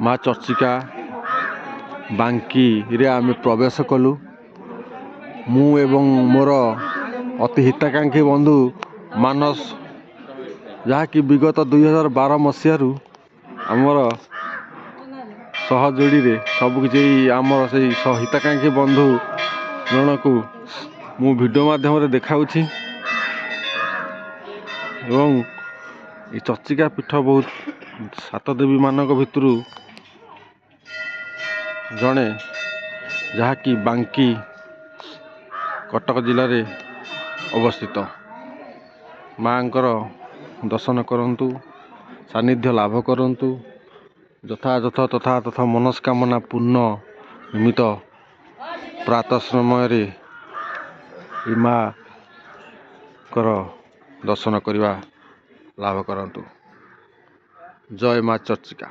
माँ चर्चिका बांकी रे आमे प्रवेश कलु। मु एवं मोर अति हिताकांक्षी बंधु मानस जहाँकि विगत 2012 मसीह आमर सहजोड़ी रे सबकि आमर से हिताकांक्षी बंधु जन को मु वीडियो माध्यम देखाऊँ एवं ये चर्चिका पीठ बहुत सात देवी मानक भितरु जड़े जहाँकि बांकी कटक जिले में अवस्थित। माँकर दर्शन करंतु, सानिध्य लाभ करंतु, यथायथ तथा तथा मनस्कामना पूर्ण निमित्त प्रातः समय माँ कर दर्शन करवा लाभ करंतु। जय माँ चर्चिका।